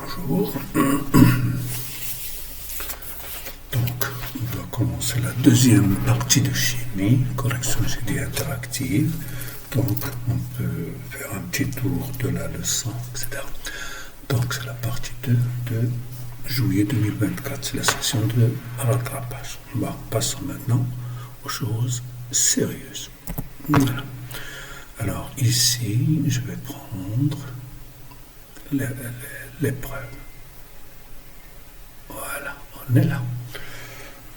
Bonjour. Donc, on va commencer la deuxième partie de chimie, correction GD interactive. Donc, on peut faire un petit tour de la leçon, etc. Donc, c'est la partie 2 de juillet 2024. C'est la session de rattrapage. Passons maintenant aux choses sérieuses. Voilà. Alors, ici, je vais prendre l'épreuve. Voilà, on est là.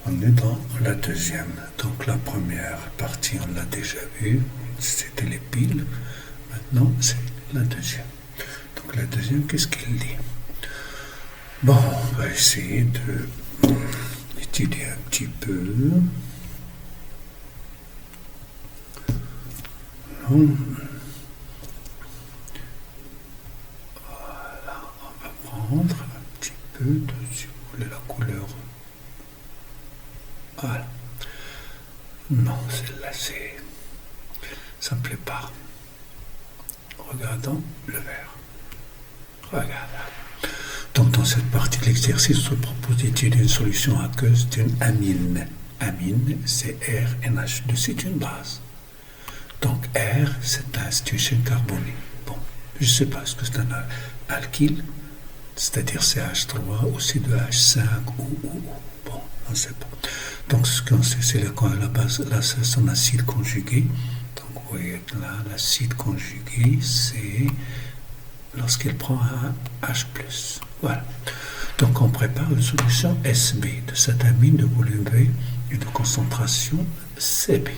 On est dans la deuxième. Donc la première partie, on l'a déjà vue, c'était les piles. Maintenant, c'est la deuxième. Donc la deuxième, qu'est-ce qu'il dit? Bon, on va essayer de étudier un petit peu. Non. Prendre un petit peu de, si vous voulez, la couleur. Voilà. Non, celle-là, ça me plaît pas. Regardons le vert. Regarde. Donc, dans cette partie de l'exercice, on se propose d'étudier une solution aqueuse d'une amine. Amine, c'est RNH2, c'est une base. Donc, R, c'est une chaîne carbonée. Bon, je ne sais pas, est-ce que c'est un alkyle? C'est-à-dire CH3 ou C2H5 ou. Bon, on ne sait pas. Donc, ce qu'on sait, c'est à la base, là, c'est son acide conjugué. Donc, vous voyez là, l'acide conjugué, c'est lorsqu'il prend un H+. Voilà. Donc, on prépare une solution SB de cette amine de volume V et de concentration CB.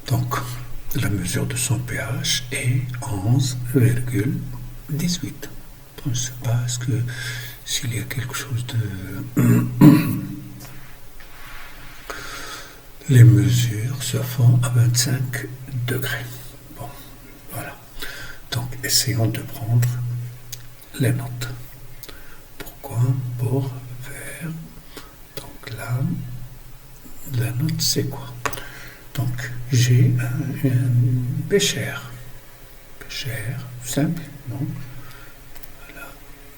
Donc, la mesure de son pH est 11,18. Je ne sais pas, est-ce que s'il y a quelque chose de... Les mesures se font à 25 degrés. Bon, voilà. Donc, essayons de prendre les notes. Pourquoi? Pour faire... Donc là, la note, c'est quoi? Donc, j'ai un bécher. Bécher, simple, non?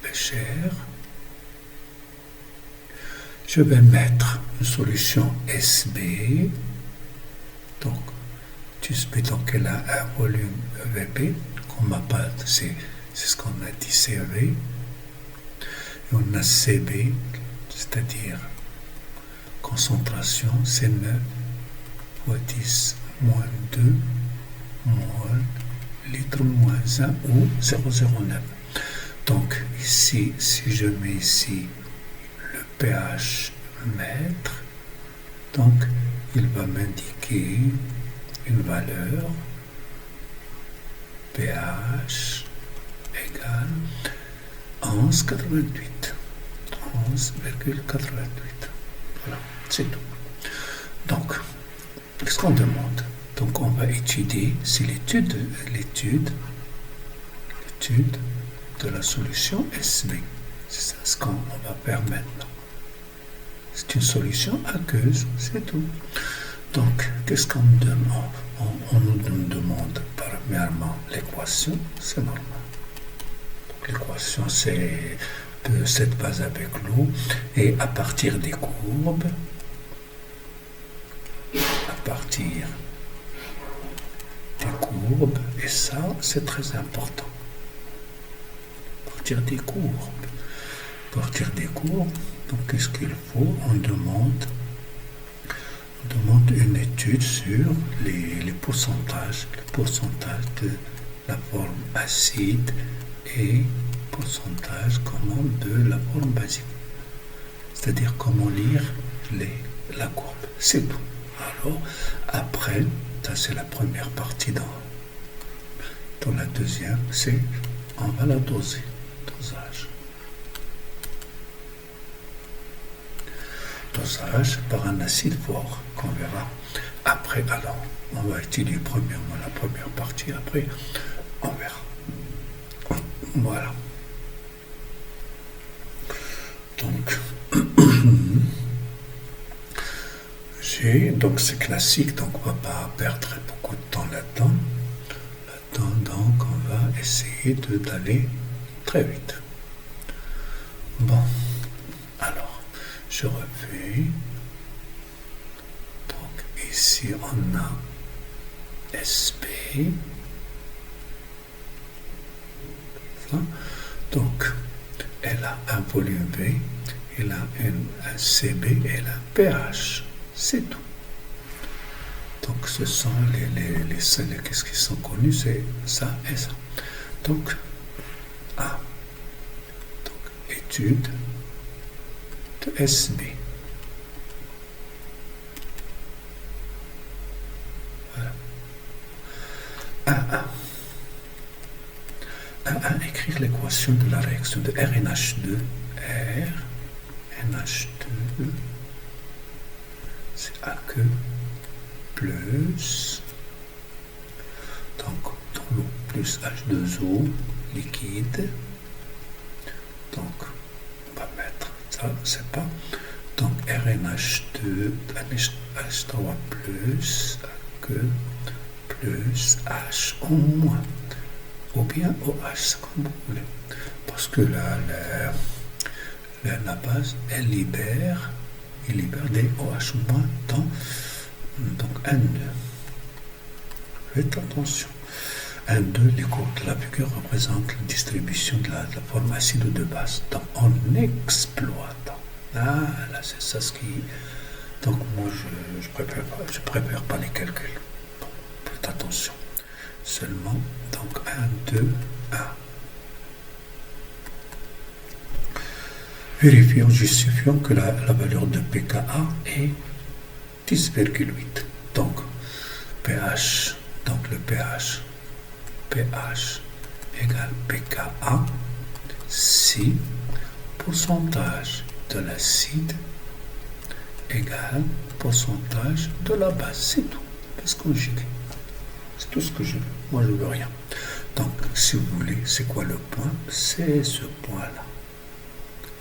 Bécher. Je vais mettre une solution SB. Donc, SB, donc elle a un volume VP. On m'a pas, c'est ce qu'on a dit CV. Et on a CB, c'est-à-dire concentration, c'est 9 fois 10 moins 2 moins litre moins 1 ou 0,09. Donc ici, si je mets ici le pH mètre, donc il va m'indiquer une valeur pH égale 11,88. 11,88. Voilà, c'est tout. Donc, qu'est-ce qu'on demande? Donc on va étudier, c'est l'étude de la solution SB. C'est ça ce qu'on va faire maintenant. C'est une solution aqueuse, c'est tout. Donc, qu'est-ce qu'on nous demande? On nous demande premièrement l'équation, c'est normal. Donc, l'équation, c'est de cette base avec l'eau, et à partir des courbes, et ça, c'est très important. À partir des courbes, donc qu'est-ce qu'il faut? On demande une étude sur les pourcentages de la forme acide et pourcentage de la forme basique. C'est-à-dire comment lire la courbe. C'est tout. Alors, après, ça c'est la première partie dans la deuxième, c'est on va la doser. Dosage par un acide fort qu'on verra après. Alors, on va étudier premièrement la première partie, après on verra. Voilà. Donc, donc c'est classique, donc on ne va pas perdre beaucoup de temps là-dedans. Donc, on va essayer d'aller très vite. Bon, alors, je refais. Donc, ici, on a SP. Ça. Donc, elle a un volume V, elle a un CB, elle a un pH. C'est tout. Donc, ce sont les seuls qu'est-ce qui sont connus, c'est ça et ça. Donc, A. Donc, étude de SB. Voilà. 1. Écrire l'équation de la réaction de RNH2. RNH2, c'est aqueux plus, donc dans l'eau plus H2O liquide. Donc on va mettre ça, c'est pas. Donc RNH2, H3 plus aqueux plus H en moins. Ou bien OH, c'est comme vous voulez. Parce que la base, elle libère des OH- dans donc N2. Faites attention. N2, les courbes de la figure représentent la distribution de la forme acide de base. Donc en exploitant. Là, c'est ça ce qui. Donc moi, je préfère pas les calculs. Bon, faites attention. Seulement, donc 1, 2, 1. Vérifions, justifions que la valeur de pKa est 10,8. Donc, pH, donc le pH égale pKa si pourcentage de l'acide égale pourcentage de la base. C'est tout. Parce qu'on conjugué. C'est tout ce que je veux. Moi, je ne veux rien. Donc, si vous voulez, c'est quoi le point? C'est ce point-là.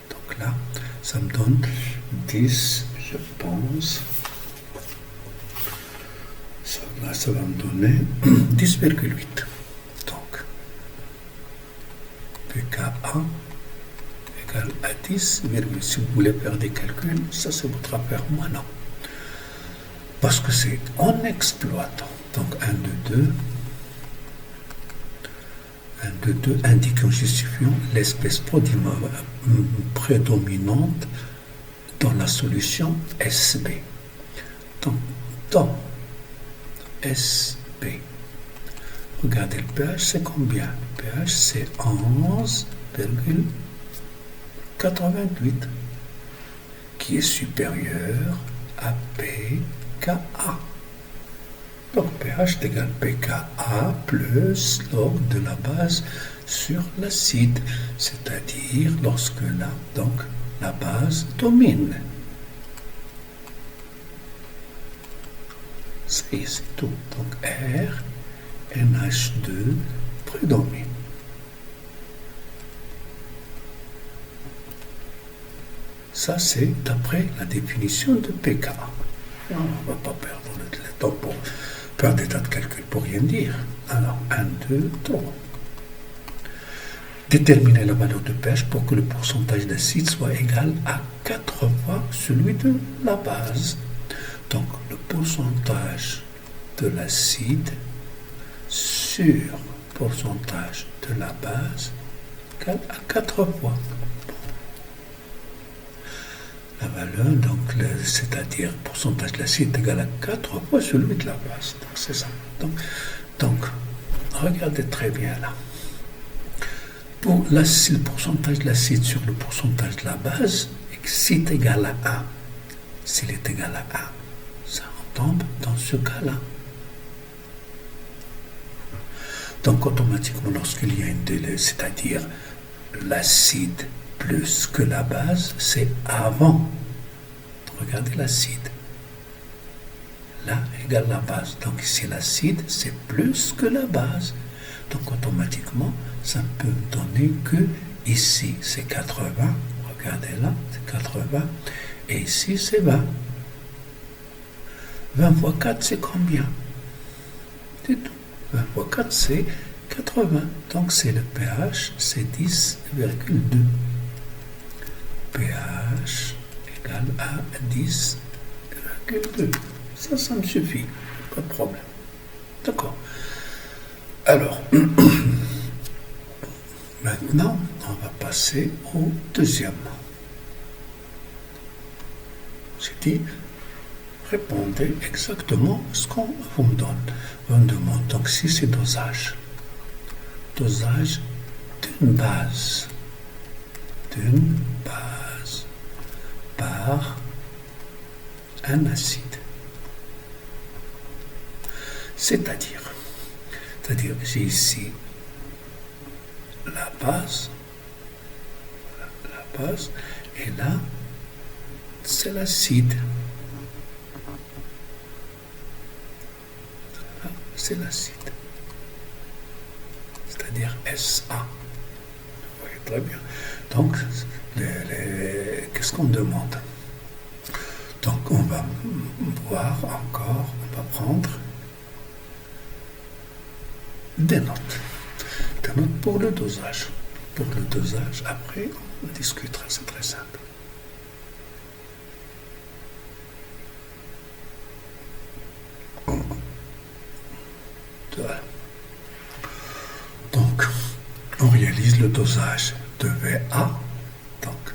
Donc là, ça me donne 10, je pense. Ça va me donner 10,8. Donc, pKa égale à 10, si vous voulez faire des calculs, ça c'est votre affaire, moi non. Parce que c'est en exploitant. Donc 1, 2, 2. 1, 2, 2, indiquons, justifions l'espèce prédominante dans la solution SB. Donc, dans SB, regardez le pH, c'est combien? Le pH, c'est 11,88, qui est supérieur à pKa. Donc pH égale pKa plus log de la base sur l'acide, c'est-à-dire lorsque la base domine. C'est tout. Donc R, NH2 prédomine. Ça, c'est d'après la définition de pKa. On ne va pas perdre le temps pour faire des tas de calculs pour rien dire. Alors, 1, 2, 3. Déterminer la valeur de pH pour que le pourcentage d'acide soit égal à 4 fois celui de la base. Donc, le pourcentage de l'acide sur pourcentage de la base égale à 4 fois. La valeur, donc, c'est-à-dire pourcentage de l'acide égal à 4 fois celui de la base. Donc, c'est ça. Donc, regardez très bien là. Pour le pourcentage de l'acide sur le pourcentage de la base, s'il est égal à 1, s'il est égal à 1, ça tombe dans ce cas-là. Donc, automatiquement, lorsqu'il y a une délai, c'est-à-dire l'acide plus que la base, c'est avant. Regardez l'acide. Là égale la base. Donc ici l'acide, c'est plus que la base. Donc automatiquement, ça peut me donner que ici c'est 80. Regardez là, c'est 80. Et ici c'est 20. 20 fois 4, c'est combien? C'est tout. 20 fois 4, c'est 80. Donc c'est le pH, c'est 10,2. pH égale à 10,2. Ça me suffit. Pas de problème. D'accord. Alors, maintenant, on va passer au deuxième. J'ai dit, répondez exactement ce qu'on vous me donne. On me demande donc si c'est dosage. Dosage d'une base. D'une base par un acide. C'est-à-dire, j'ai ici la base, et là, c'est l'acide. Là, c'est l'acide. C'est-à-dire SA. Vous voyez très bien. Donc, qu'est-ce qu'on demande? Donc, on va voir encore, on va prendre des notes. Des notes pour le dosage. Pour le dosage, après, on discutera, c'est très simple. Voilà. Donc, on réalise le dosage de VA. Donc,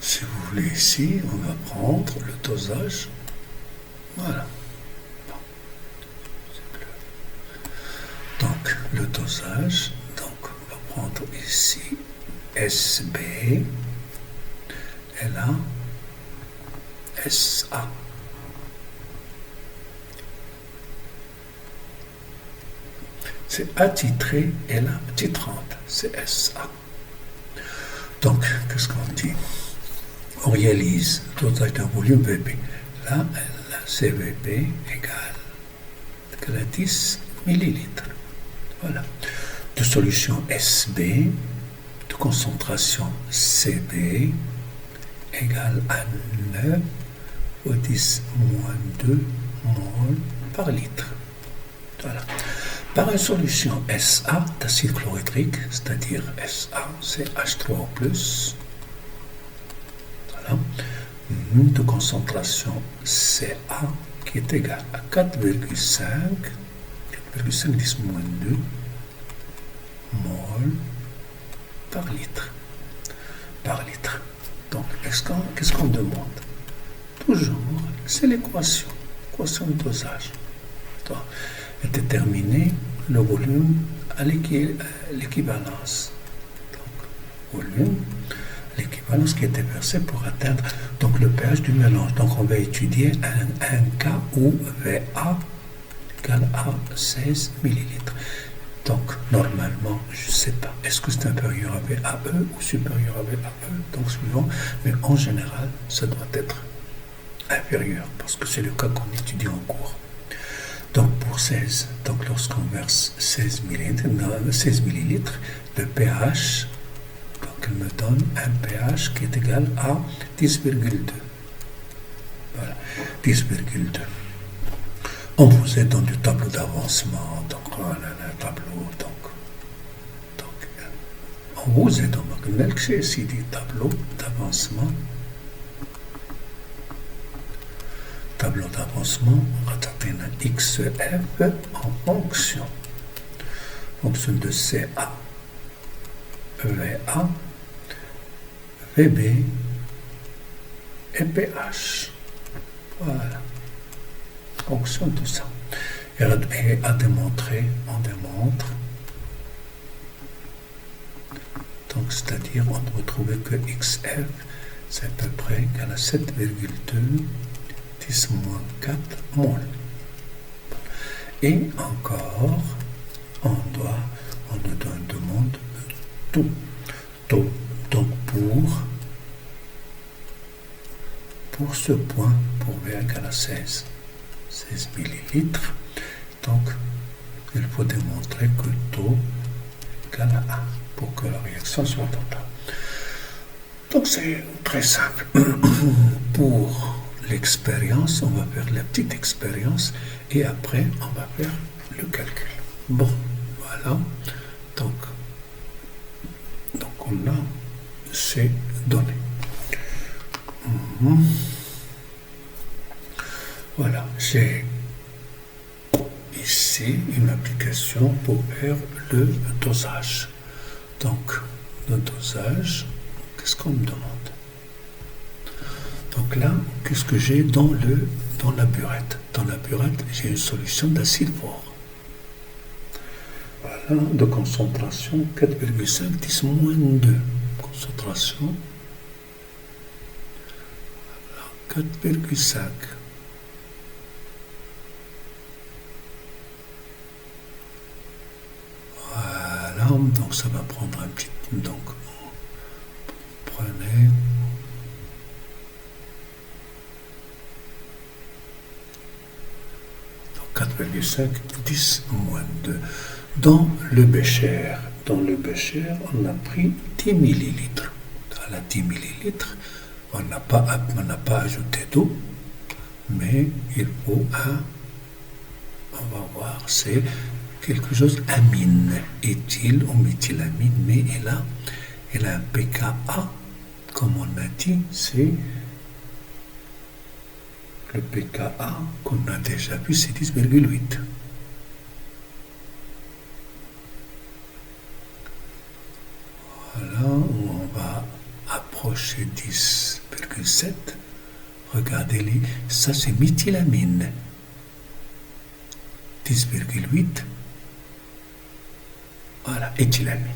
si vous voulez ici, on va prendre le dosage. Voilà. Donc, le dosage, donc on va prendre ici SB et là SA. C'est attitré et là titrante, c'est SA. Donc, qu'est-ce qu'on dit? On réalise le dosage d'un volume VB. Là, la CVB égale à 10 millilitres. Voilà. De solution SB, de concentration CB, égale à 9 au 10 moins 2 mol par litre. Voilà. Par une solution SA d'acide chlorhydrique, c'est-à-dire SA, c'est H3O+, voilà, de concentration CA qui est égale à 4,5 10 moins 2 mol par litre. Donc, qu'est-ce qu'on demande? Toujours, c'est l'équation de dosage. Donc, et déterminer le volume à l'équivalence. Donc, volume, l'équivalence qui était versée pour atteindre donc, le pH du mélange. Donc, on va étudier un cas où VA égale à 16 millilitres. Donc, normalement, je ne sais pas, est-ce que c'est inférieur à VAE ou supérieur à VAE, donc suivant, mais en général, ça doit être inférieur, parce que c'est le cas qu'on étudie en cours. Donc, pour 16, donc lorsqu'on verse 16 millilitres, le pH, donc il me donne un pH qui est égal à 10,2. Voilà, 10,2. On vous est dans du tableau d'avancement, donc on a un tableau, donc on vous est dans le ici dit tableau d'avancement. Tableau d'avancement, on va taper un XF en fonction de CA, VA, VB et pH. Voilà. Fonction de ça. Et à démontrer, on démontre. Donc, c'est-à-dire, on doit trouver que XF, c'est à peu près égal à 7,2 10 moins 4 mol. Et encore, on nous demande tout. Donc, pour ce point, pour V égale à 16 millilitres, donc, il faut démontrer que taux égale à 1 pour que la réaction soit totale. Donc, c'est très simple. Pour l'expérience, on va faire la petite expérience et après, on va faire le calcul. Bon, voilà. Donc on a ces données. Voilà, j'ai ici une application pour faire le dosage. Donc, le dosage, qu'est-ce qu'on me demande? Donc là, qu'est-ce que j'ai dans la burette? Dans la burette, j'ai une solution d'acide fort. Voilà, de concentration 4,5 10-2. Concentration 4,5. Voilà, donc ça va prendre un petit... Donc, prenez... Donc 4,5, 10-2. Dans le bécher, on a pris 10 millilitres. Dans la 10 millilitres, on n'a pas ajouté d'eau, mais il faut on va voir, c'est quelque chose amine, éthyle ou méthylamine, mais elle a un pKa, comme on a dit, c'est le pKa qu'on a déjà vu, c'est 10,8. Voilà, on va approcher 10,7. Regardez-les, ça c'est méthylamine. 10,8. Voilà, éthylamine.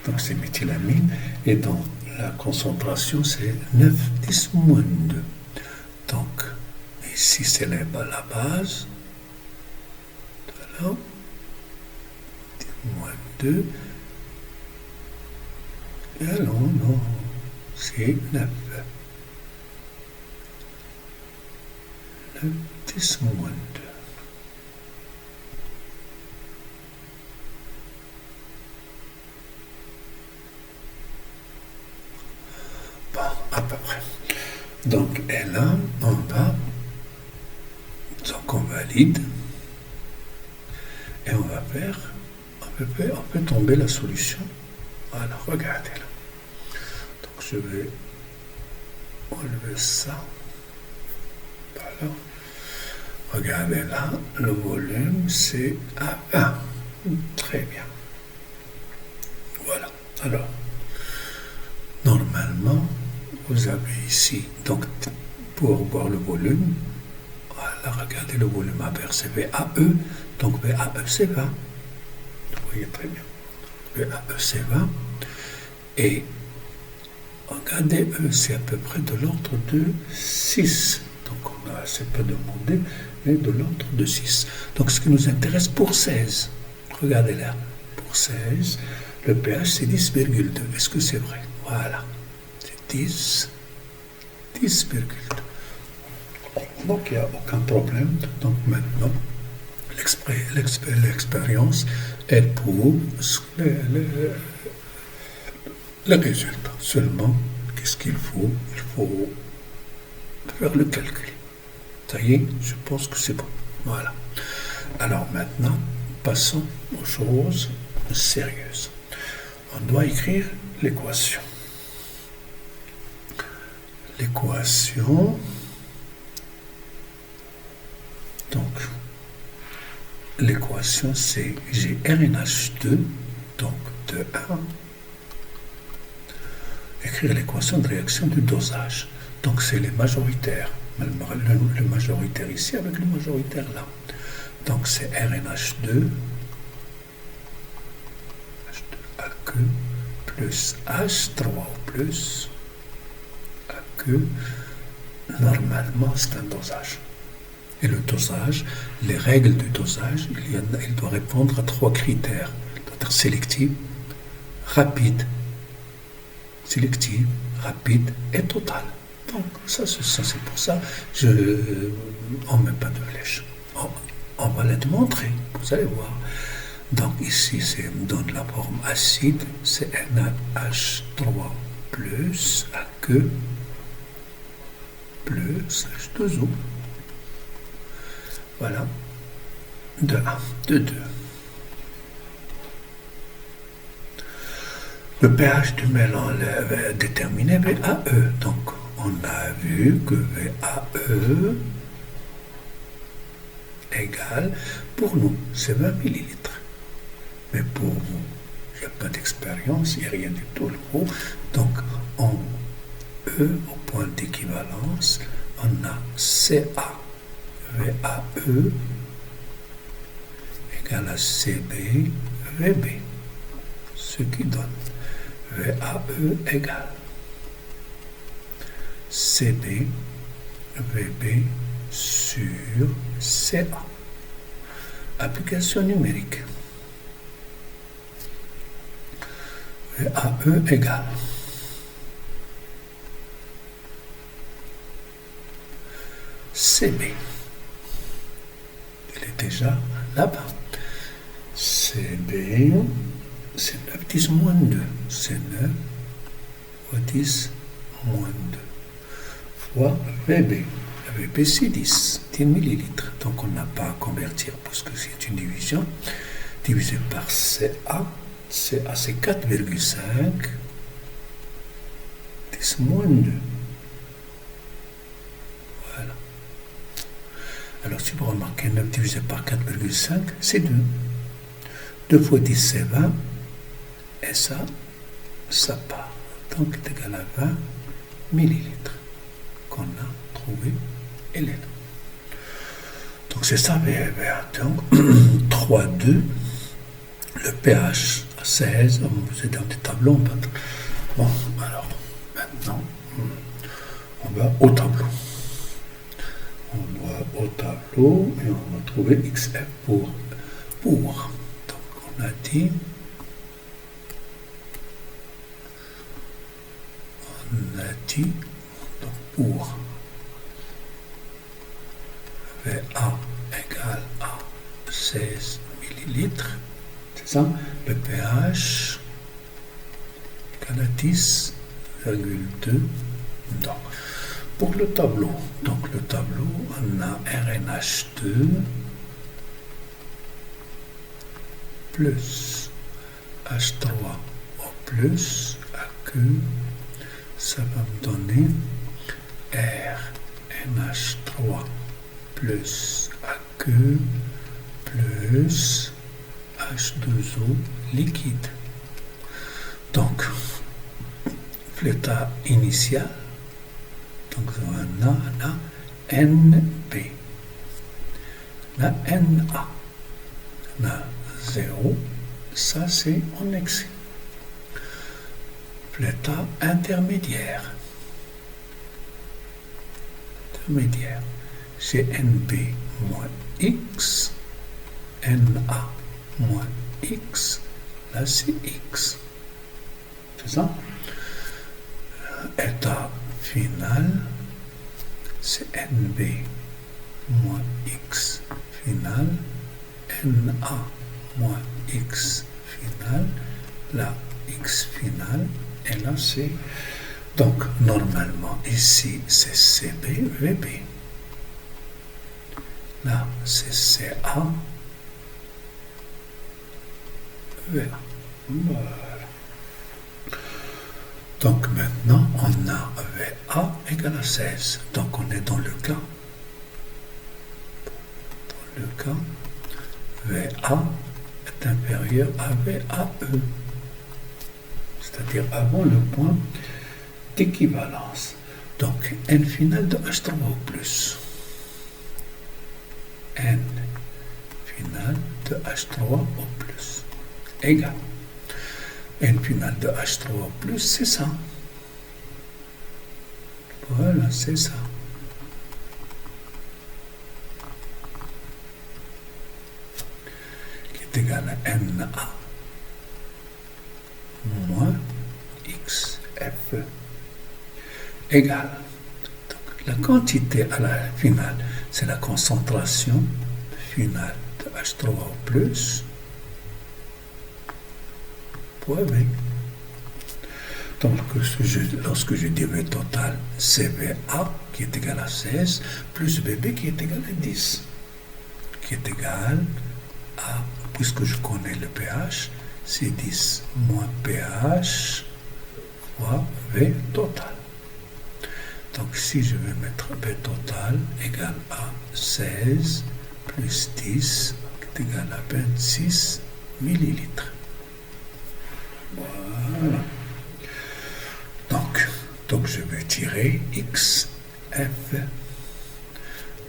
Donc c'est méthylamine. Et donc la concentration c'est 9, 10-2. Donc ici c'est la base. Voilà. -2. Et non, c'est 9. 9, 10-2. Bon, à peu près. Donc, et là, on va, donc on valide, et on va faire, on peut tomber la solution. Voilà, regardez là. Donc, je vais enlever ça. Voilà. Regardez là, le volume, c'est à 1. Très bien. Voilà. Alors, normalement, vous avez ici, donc, pour voir le volume, voilà, regardez le volume à verre, c'est VAE, donc VAE c'est 20. Vous voyez très bien. VAE c'est 20. Et regardez, E c'est à peu près de l'ordre de 6. Donc on a assez peu demandé, mais de l'ordre de 6. Donc ce qui nous intéresse pour 16, regardez là, pour 16, le pH c'est 10,2. Est-ce que c'est vrai? Voilà. 10,2. Donc il n'y a aucun problème. Donc maintenant, l'expérience, elle prouve le résultat. Seulement, qu'est-ce qu'il faut? Il faut faire le calcul. Ça y est, je pense que c'est bon. Voilà. Alors maintenant, passons aux choses sérieuses. On doit écrire l'équation. Donc, l'équation c'est j'ai RNH2, donc de 1. Écrire l'équation de réaction du dosage. Donc, c'est les majoritaires. Le majoritaire ici avec le majoritaire là. Donc, c'est RNH2, H2AQ, plus H3 plus AQ. Normalement, c'est un dosage. Et le dosage, les règles du dosage, il doit répondre à 3 critères. Il doit être sélectif, rapide, et total. Donc, ça c'est pour ça, on ne met pas de flèche. On va la démontrer, vous allez voir. Donc, ici, me donne la forme acide, c'est NaH3 plus AQ plus H2O. Voilà. de 1, de 2. Le pH du mélange est déterminé VAE. Donc, on a vu que VAE égale, pour nous, c'est 20 millilitres. Mais pour vous, il n'y a pas d'expérience, il n'y a rien du tout. Donc, en E, au point d'équivalence, on a CA, VAE, égale à CB, VB. Ce qui donne VAE égale CB, VB sur CA. Application numérique. VAE égale CB. Il est déjà là-bas. CB, c'est 9 10 moins 2. C'est 9 fois 10 moins 2 fois VB. VB, c'est 10 millilitres. Donc, on n'a pas à convertir puisque c'est une division. Divisé par CA. CA, c'est 4,5. 10 moins 2. Voilà. Alors, si vous remarquez, 9 divisé par 4,5, c'est 2. 2 fois 10, c'est 20. Et ça part. Donc, c'est égal à 20 millilitres qu'on a trouvé Hélène. Donc, c'est ça, donc, 3,2. Le pH 16. C'est dans des tableaux. Bon, alors, maintenant, on va au tableau. On va au tableau et on va trouver XF pour. Donc, on a dit. Donc pour VA égale à 16 millilitres, c'est ça, le pH égale à 10,2. Donc, pour le tableau, on a RNH2 plus H3O plus AQ. Ça va me donner RNH3 plus AQ plus H2O liquide. Donc, l'état initial, donc on a NB. La NA. La 0, ça c'est en excès. L'état intermédiaire. C'est NB moins X, NA moins X, là c'est X. C'est ça? État final, c'est NB moins X final, NA moins X final, là X final. Et là, c'est... Donc, normalement, ici, c'est CB, VB. Là, c'est CA, VA. Voilà. Donc, maintenant, on a VA égale à 16. Donc, on est dans le cas. VA est inférieur à VAE. C'est-à-dire avant le point d'équivalence. Donc, N final de H3O plus. N final de H3O plus. Égal. N final de H3O plus, c'est ça. Voilà, c'est ça. Qui est égal à NA moins XF égale. Donc, la quantité à la finale, c'est la concentration finale de H3O plus point B. Donc, lorsque je dis V total, c'est VA qui est égal à 16 plus VB qui est égal à 10, qui est égal A, puisque je connais le pH, c'est 10 moins pH fois V total. Donc si je vais mettre V total égale à 16 plus 10 est égal à 26 millilitres. Voilà. Donc je vais tirer XF.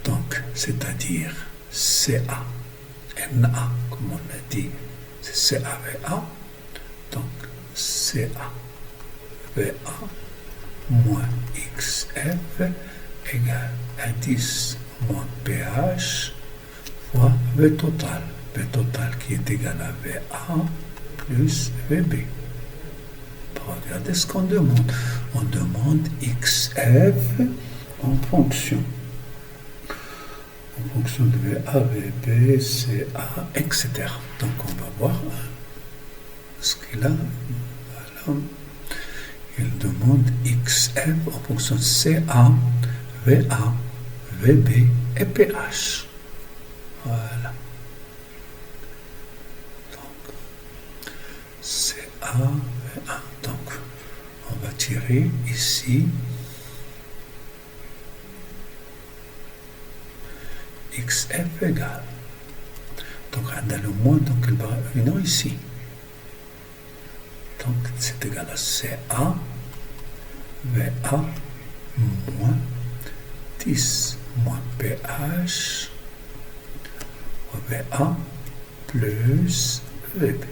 Donc, c'est-à-dire CA, NA, comme on a dit, c'est CaVA. Donc, CaVA moins XF égale à 10 moins pH fois V total. V total qui est égal à VA plus VB. Regardez ce qu'on demande. On demande XF en fonction de VA, VB, CA, etc. Donc on va voir ce qu'il a. Voilà. Il demande XF en fonction de CA, VA, VB et pH. Voilà. Donc, CA, VA. Donc, on va tirer ici XF égale. Donc, on a le moins, donc il va venir ici. Donc, c'est égal à CA, VA, moins 10 moins pH, VA, plus VB.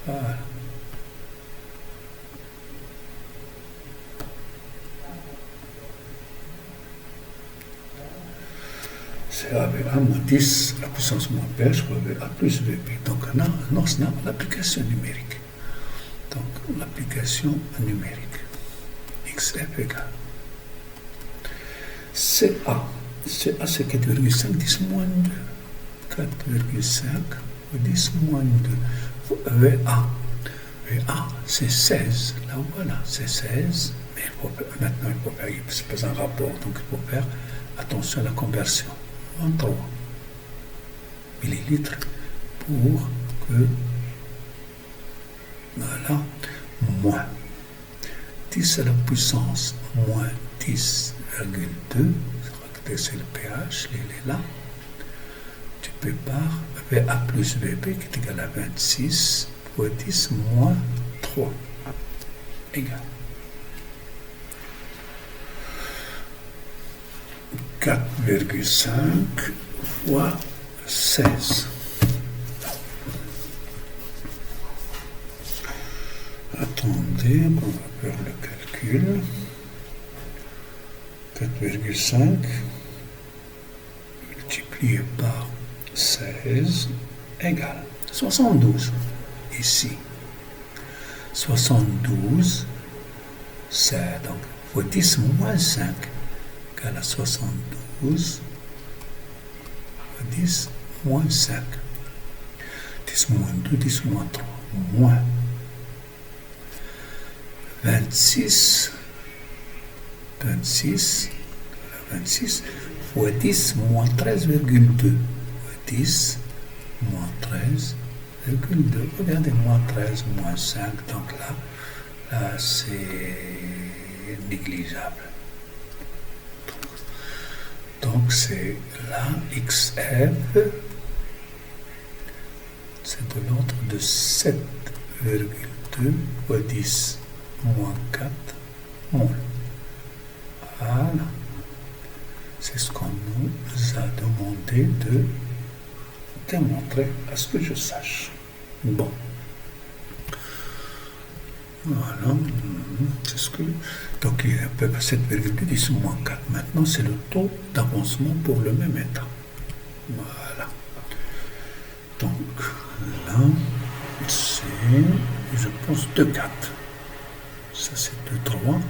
Voilà. C'est AVA moins 10, la puissance moins pH, fois VA plus VB. Donc, on a l'application numérique. Donc, l'application numérique. XF égale. CA. CA, c'est 4,5, 10 moins 2. 4,5 fois 10 moins 2. VA. VA, c'est 16. Là, voilà, c'est 16. Mais maintenant, il faut faire, c'est pas un rapport, donc il faut faire attention à la conversion. 3 millilitres pour que, voilà, moins 10 à la puissance moins 10,2, c'est le pH, il est là, tu peux par VA plus VB qui est égal à 26 fois 10 moins 3 égale 4,5 fois 16. Attendez, on va faire le calcul. 4,5 multiplié par 16 égale 72. Ici, 72, c'est donc fois 10 moins 5 égale à 72 fois 10 moins 5. 10 moins 2, 10 moins 3, moins 26 fois 10 moins 13,2 fois 10 moins 13,2. Regardez, moins 13, moins 5, donc là c'est négligeable. Donc c'est là, XF, c'est de l'ordre de 7,2 fois 10 moins 4 moles. Voilà. C'est ce qu'on nous a demandé de démontrer, à ce que je sache. Bon. Voilà. C'est ce que... Donc, il y a à peu près 7,2, 10 moins 4. Maintenant, c'est le taux d'avancement pour le même état. Voilà. Donc, là, c'est, je pense, 2,4. Ça, c'est 2,3.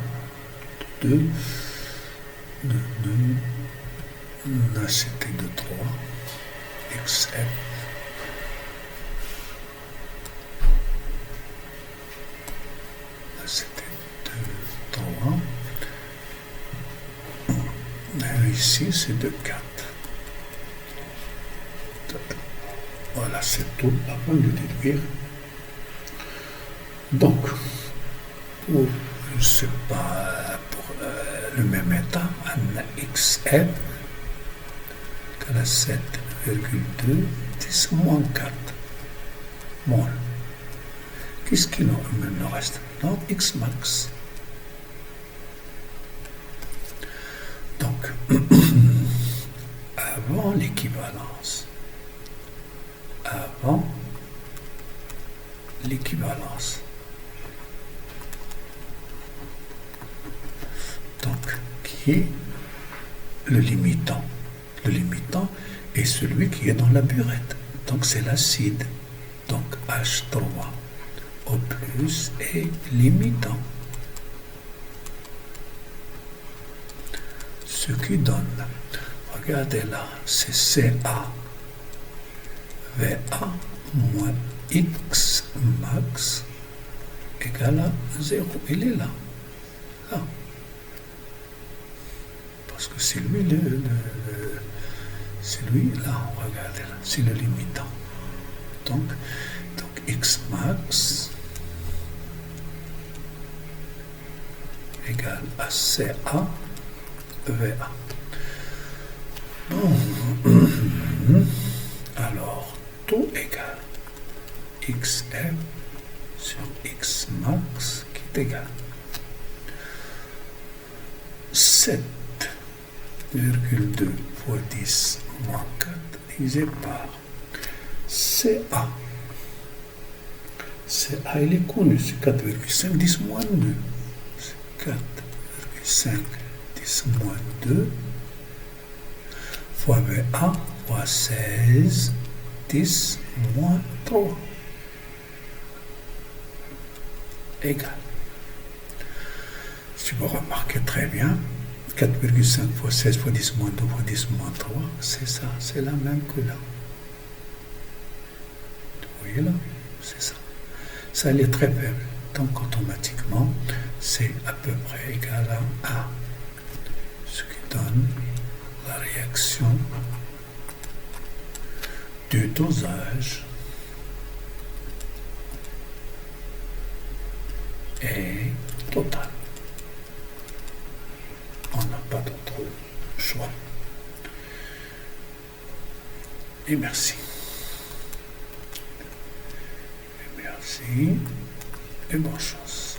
2. Là, c'était 2,3. XF. Là, c'était 2,3. Ici, c'est 2,4. c'est tout avant de déduire. Donc, pour, je sais pas, pour le même état, un XF égale à 7,2 10 moins 4 mol. Qu'est-ce qu'il nous reste? Non, X max. Donc, avant l'équivalence, donc, qui est le limitant? Le limitant est celui qui est dans la burette. Donc, c'est l'acide. Donc, H3 O plus est limitant. Ce qui donne, regardez là, c'est CA VA moins X max égale à 0. Il est là. Là. Parce que c'est lui c'est lui là, regardez là, c'est le limitant. Donc X max égale à CA VA. Bon. Alors, tout égale XM sur X max qui est égal 7,2 fois 10 moins 4 divisé par CA. CA, il est connu, c'est 4,5 10 moins 2. C'est 4,5 10 moins 2 fois VA fois 16 10 moins 3 égale. Si vous remarquez très bien, 4,5 fois 16 fois 10 moins 2 fois 10 moins 3, c'est ça, c'est la même que là. Vous voyez là, c'est ça. Ça, il est très faible. Donc, automatiquement, c'est à peu près égal à 1. Ce qui donne la réaction du dosage est totale. On n'a pas d'autre choix. Et merci. Et merci et bonne chance.